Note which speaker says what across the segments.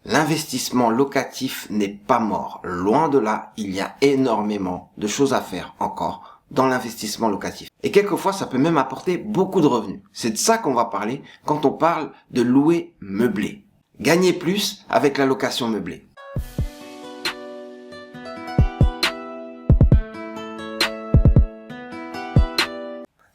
Speaker 1: L'investissement locatif n'est pas mort. Loin de là, il y a énormément de choses à faire encore dans l'investissement locatif. Et quelquefois, ça peut même apporter beaucoup de revenus. C'est de ça qu'on va parler quand on parle de louer meublé. Gagner plus avec la location meublée.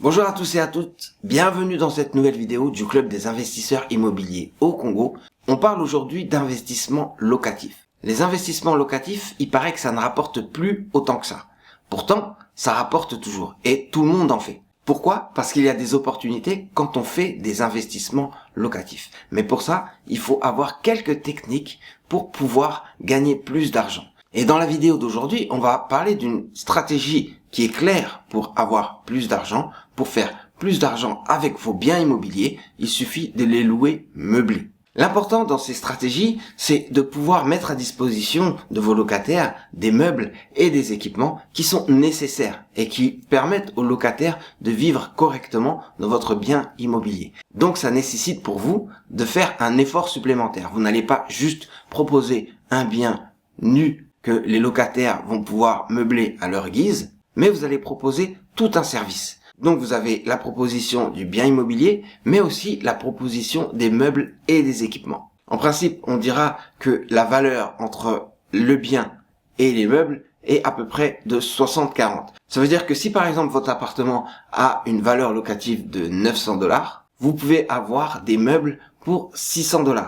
Speaker 1: Bonjour à tous et à toutes, bienvenue dans cette nouvelle vidéo du Club des investisseurs immobiliers au Congo. On parle aujourd'hui d'investissement locatif. Les investissements locatifs, il paraît que ça ne rapporte plus autant que ça. Pourtant, ça rapporte toujours et tout le monde en fait. Pourquoi ? Parce qu'il y a des opportunités quand on fait des investissements locatifs. Mais pour ça, il faut avoir quelques techniques pour pouvoir gagner plus d'argent. Et dans la vidéo d'aujourd'hui, on va parler d'une stratégie qui est claire pour avoir plus d'argent. Pour faire plus d'argent avec vos biens immobiliers, il suffit de les louer meublés. L'important dans ces stratégies, c'est de pouvoir mettre à disposition de vos locataires des meubles et des équipements qui sont nécessaires et qui permettent aux locataires de vivre correctement dans votre bien immobilier. Donc ça nécessite pour vous de faire un effort supplémentaire. Vous n'allez pas juste proposer un bien nu que les locataires vont pouvoir meubler à leur guise, mais vous allez proposer tout un service. Donc vous avez la proposition du bien immobilier, mais aussi la proposition des meubles et des équipements. En principe, on dira que la valeur entre le bien et les meubles est à peu près de 60-40. Ça veut dire que si par exemple votre appartement a une valeur locative de 900 $, vous pouvez avoir des meubles pour 600 $.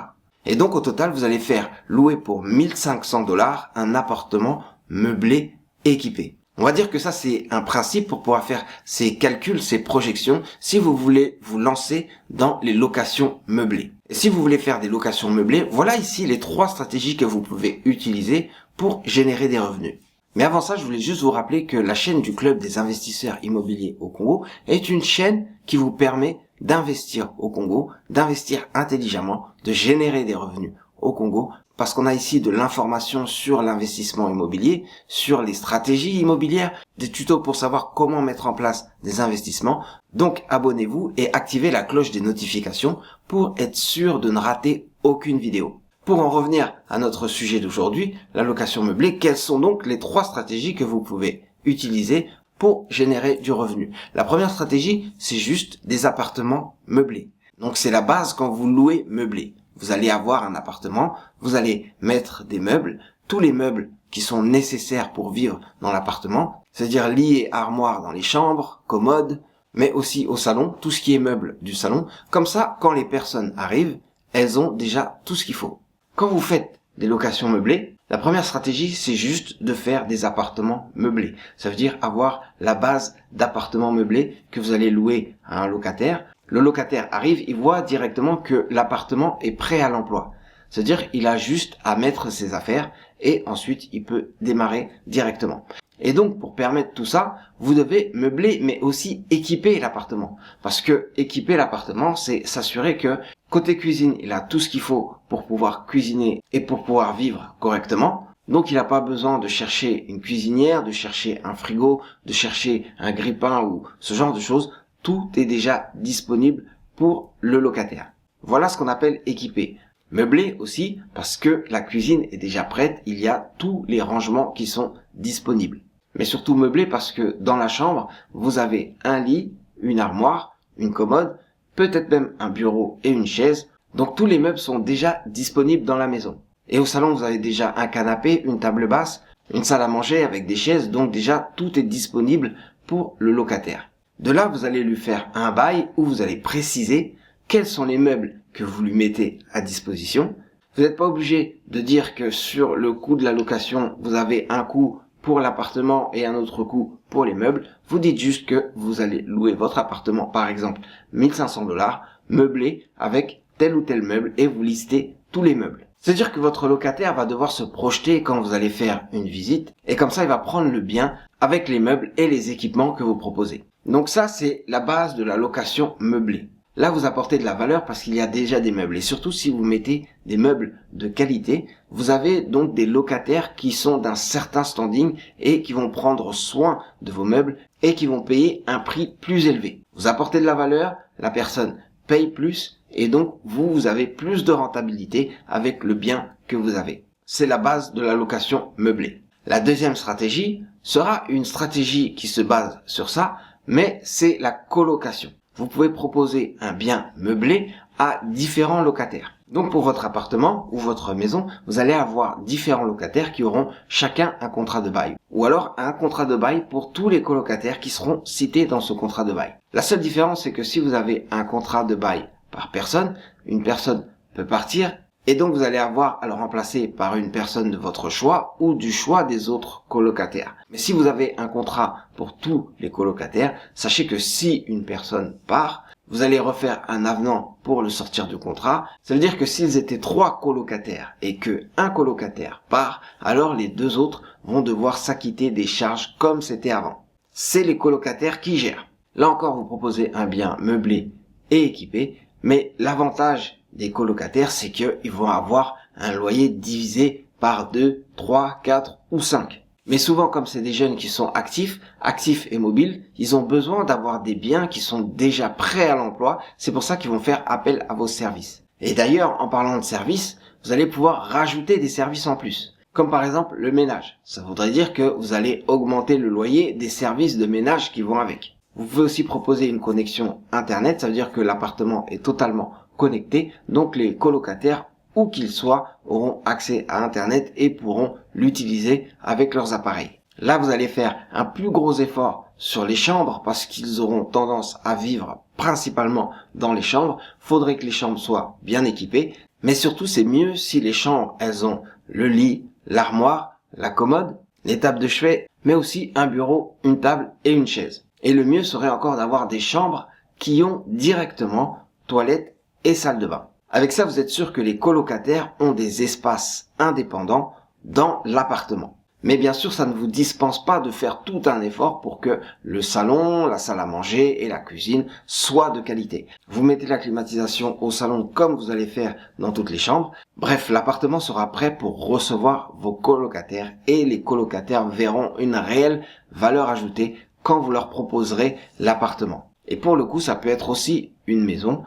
Speaker 1: Et donc au total, vous allez faire louer pour 1500 $ un appartement meublé équipé. On va dire que ça, c'est un principe pour pouvoir faire ces calculs, ces projections, si vous voulez vous lancer dans les locations meublées. Et si vous voulez faire des locations meublées, voilà ici les 3 stratégies que vous pouvez utiliser pour générer des revenus. Mais avant ça, je voulais juste vous rappeler que la chaîne du Club des investisseurs immobiliers au Congo est une chaîne qui vous permet d'investir au Congo, d'investir intelligemment, de générer des revenus au Congo, parce qu'on a ici de l'information sur l'investissement immobilier, sur les stratégies immobilières, des tutos pour savoir comment mettre en place des investissements. Donc abonnez-vous et activez la cloche des notifications pour être sûr de ne rater aucune vidéo. Pour en revenir à notre sujet d'aujourd'hui, la location meublée, quelles sont donc les 3 stratégies que vous pouvez utiliser pour générer du revenu? La première stratégie, c'est juste des appartements meublés. Donc c'est la base quand vous louez meublé. Vous allez avoir un appartement, vous allez mettre des meubles, tous les meubles qui sont nécessaires pour vivre dans l'appartement, c'est-à-dire lits et armoires dans les chambres, commodes, mais aussi au salon, tout ce qui est meubles du salon. Comme ça, quand les personnes arrivent, elles ont déjà tout ce qu'il faut. Quand vous faites des locations meublées, la première stratégie, c'est juste de faire des appartements meublés. Ça veut dire avoir la base d'appartements meublés que vous allez louer à un locataire. Le locataire arrive, il voit directement que l'appartement est prêt à l'emploi. C'est-à-dire il a juste à mettre ses affaires et ensuite il peut démarrer directement. Et donc pour permettre tout ça, vous devez meubler mais aussi équiper l'appartement. Parce que équiper l'appartement, c'est s'assurer que côté cuisine, il a tout ce qu'il faut pour pouvoir cuisiner et pour pouvoir vivre correctement. Donc il n'a pas besoin de chercher une cuisinière, de chercher un frigo, de chercher un grille-pain ou ce genre de choses. Tout est déjà disponible pour le locataire. Voilà ce qu'on appelle équipé. Meublé aussi parce que la cuisine est déjà prête, il y a tous les rangements qui sont disponibles. Mais surtout meublé parce que dans la chambre, vous avez un lit, une armoire, une commode, peut-être même un bureau et une chaise. Donc tous les meubles sont déjà disponibles dans la maison. Et au salon, vous avez déjà un canapé, une table basse, une salle à manger avec des chaises. Donc déjà, tout est disponible pour le locataire. De là, vous allez lui faire un bail où vous allez préciser quels sont les meubles que vous lui mettez à disposition. Vous n'êtes pas obligé de dire que sur le coût de la location, vous avez un coût pour l'appartement et un autre coût pour les meubles. Vous dites juste que vous allez louer votre appartement, par exemple 1500 $, meublé avec tel ou tel meuble et vous listez tous les meubles. C'est-à-dire que votre locataire va devoir se projeter quand vous allez faire une visite et comme ça il va prendre le bien avec les meubles et les équipements que vous proposez. Donc ça, c'est la base de la location meublée. Là, vous apportez de la valeur parce qu'il y a déjà des meubles. Et surtout, si vous mettez des meubles de qualité, vous avez donc des locataires qui sont d'un certain standing et qui vont prendre soin de vos meubles et qui vont payer un prix plus élevé. Vous apportez de la valeur, la personne paye plus et donc vous avez plus de rentabilité avec le bien que vous avez. C'est la base de la location meublée. La deuxième stratégie sera une stratégie qui se base sur ça, mais c'est la colocation. Vous pouvez proposer un bien meublé à différents locataires. Donc pour votre appartement ou votre maison, vous allez avoir différents locataires qui auront chacun un contrat de bail. Ou alors un contrat de bail pour tous les colocataires qui seront cités dans ce contrat de bail. La seule différence, c'est que si vous avez un contrat de bail par personne, une personne peut partir et donc vous allez avoir à le remplacer par une personne de votre choix ou du choix des autres colocataires. Mais si vous avez un contrat pour tous les colocataires, sachez que si une personne part, vous allez refaire un avenant pour le sortir du contrat. Ça veut dire que s'ils étaient 3 colocataires et que un colocataire part, alors les 2 autres vont devoir s'acquitter des charges comme c'était avant. C'est les colocataires qui gèrent. Là encore, vous proposez un bien meublé et équipé, mais l'avantage des colocataires, c'est qu'ils vont avoir un loyer divisé par 2, 3, 4 ou 5. Mais souvent, comme c'est des jeunes qui sont actifs et mobiles, ils ont besoin d'avoir des biens qui sont déjà prêts à l'emploi. C'est pour ça qu'ils vont faire appel à vos services. Et d'ailleurs, en parlant de services, vous allez pouvoir rajouter des services en plus. Comme par exemple le ménage. Ça voudrait dire que vous allez augmenter le loyer des services de ménage qui vont avec. Vous pouvez aussi proposer une connexion Internet. Ça veut dire que l'appartement est totalement connecté. Donc les colocataires, où qu'ils soient, auront accès à Internet et pourront l'utiliser avec leurs appareils. Là, vous allez faire un plus gros effort sur les chambres parce qu'ils auront tendance à vivre principalement dans les chambres. Faudrait que les chambres soient bien équipées. Mais surtout, c'est mieux si les chambres, elles ont le lit, l'armoire, la commode, les tables de chevet, mais aussi un bureau, une table et une chaise. Et le mieux serait encore d'avoir des chambres qui ont directement toilettes et salle de bain. Avec ça, vous êtes sûr que les colocataires ont des espaces indépendants dans l'appartement. Mais bien sûr, ça ne vous dispense pas de faire tout un effort pour que le salon, la salle à manger et la cuisine soient de qualité. Vous mettez la climatisation au salon comme vous allez faire dans toutes les chambres. Bref, l'appartement sera prêt pour recevoir vos colocataires et les colocataires verront une réelle valeur ajoutée quand vous leur proposerez l'appartement. Et pour le coup, ça peut être aussi une maison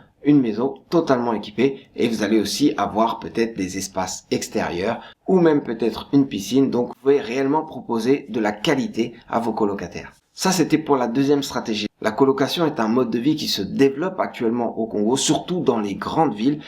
Speaker 1: totalement équipée et vous allez aussi avoir peut-être des espaces extérieurs ou même peut-être une piscine. Donc vous pouvez réellement proposer de la qualité à vos colocataires. Ça, c'était pour la deuxième stratégie. La colocation est un mode de vie qui se développe actuellement au Congo, surtout dans les grandes villes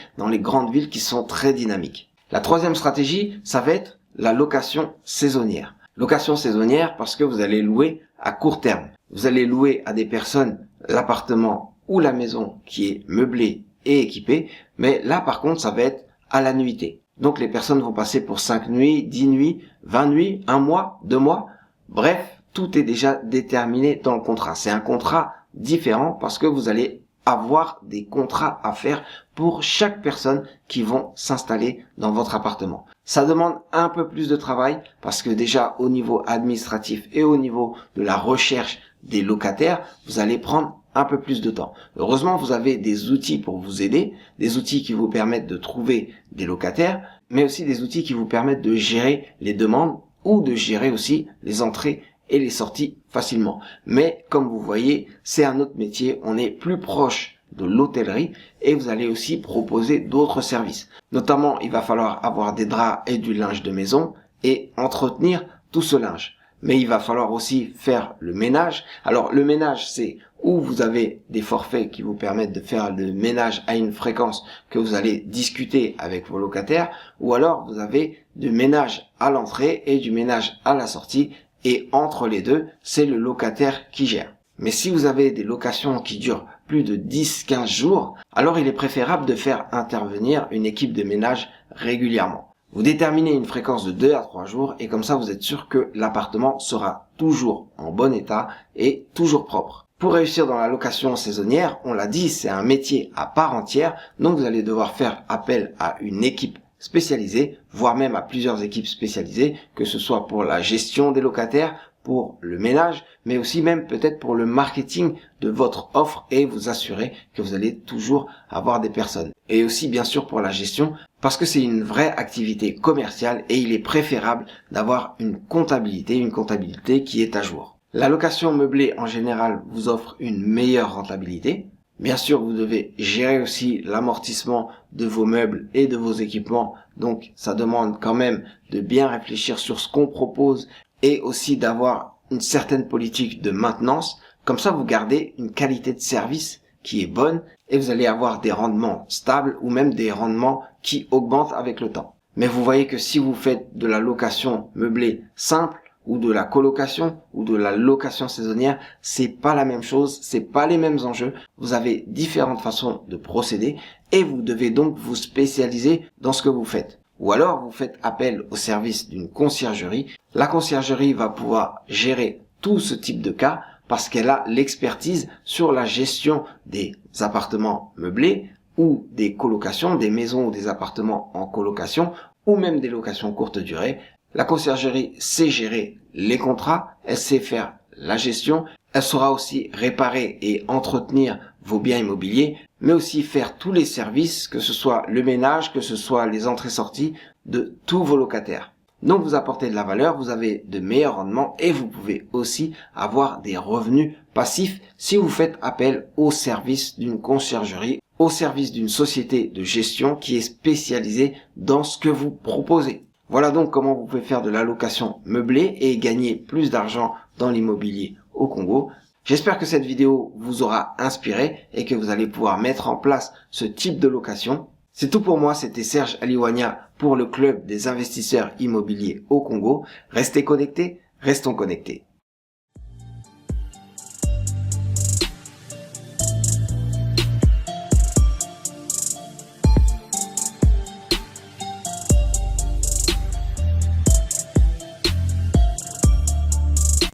Speaker 1: qui sont très dynamiques. La troisième stratégie, ça va être la location saisonnière. Location saisonnière parce que vous allez louer à court terme. Vous allez louer à des personnes l'appartement ou la maison qui est meublée et équipée, mais là par contre ça va être à la nuitée. Donc les personnes vont passer pour 5 nuits, 10 nuits, 20 nuits, 1 mois, 2 mois, bref, tout est déjà déterminé dans le contrat. C'est un contrat différent parce que vous allez avoir des contrats à faire pour chaque personne qui vont s'installer dans votre appartement. Ça demande un peu plus de travail parce que déjà au niveau administratif et au niveau de la recherche des locataires, vous allez prendre un peu plus de temps. Heureusement, vous avez des outils pour vous aider, des outils qui vous permettent de trouver des locataires, mais aussi des outils qui vous permettent de gérer les demandes ou de gérer aussi les entrées et les sorties facilement. Mais comme vous voyez, c'est un autre métier, on est plus proche de l'hôtellerie et vous allez aussi proposer d'autres services. Notamment, il va falloir avoir des draps et du linge de maison et entretenir tout ce linge. Mais il va falloir aussi faire le ménage. Alors le ménage, c'est où vous avez des forfaits qui vous permettent de faire le ménage à une fréquence que vous allez discuter avec vos locataires, ou alors vous avez du ménage à l'entrée et du ménage à la sortie, et entre les deux, c'est le locataire qui gère. Mais si vous avez des locations qui durent plus de 10-15 jours, alors il est préférable de faire intervenir une équipe de ménage régulièrement. Vous déterminez une fréquence de 2 à 3 jours et comme ça vous êtes sûr que l'appartement sera toujours en bon état et toujours propre. Pour réussir dans la location saisonnière, on l'a dit, c'est un métier à part entière, donc vous allez devoir faire appel à une équipe spécialisée, voire même à plusieurs équipes spécialisées, que ce soit pour la gestion des locataires, pour le ménage, mais aussi même peut-être pour le marketing de votre offre et vous assurer que vous allez toujours avoir des personnes. Et aussi bien sûr pour la gestion, parce que c'est une vraie activité commerciale et il est préférable d'avoir une comptabilité qui est à jour. La location meublée en général vous offre une meilleure rentabilité, Bien sûr, vous devez gérer aussi l'amortissement de vos meubles et de vos équipements. Donc, ça demande quand même de bien réfléchir sur ce qu'on propose et aussi d'avoir une certaine politique de maintenance. Comme ça, vous gardez une qualité de service qui est bonne et vous allez avoir des rendements stables ou même des rendements qui augmentent avec le temps. Mais vous voyez que si vous faites de la location meublée simple, ou de la colocation ou de la location saisonnière, c'est pas la même chose, c'est pas les mêmes enjeux. Vous avez différentes façons de procéder et vous devez donc vous spécialiser dans ce que vous faites. Ou alors vous faites appel au service d'une conciergerie. La conciergerie va pouvoir gérer tout ce type de cas parce qu'elle a l'expertise sur la gestion des appartements meublés ou des colocations, des maisons ou des appartements en colocation ou même des locations courte durée. La conciergerie sait gérer les contrats, elle sait faire la gestion, elle saura aussi réparer et entretenir vos biens immobiliers, mais aussi faire tous les services, que ce soit le ménage, que ce soit les entrées-sorties de tous vos locataires. Donc vous apportez de la valeur, vous avez de meilleurs rendements et vous pouvez aussi avoir des revenus passifs si vous faites appel au service d'une conciergerie, au service d'une société de gestion qui est spécialisée dans ce que vous proposez. Voilà donc comment vous pouvez faire de la location meublée et gagner plus d'argent dans l'immobilier au Congo. J'espère que cette vidéo vous aura inspiré et que vous allez pouvoir mettre en place ce type de location. C'est tout pour moi, c'était Serge Aliwania pour le club des investisseurs immobiliers au Congo. Restez connectés, restons connectés.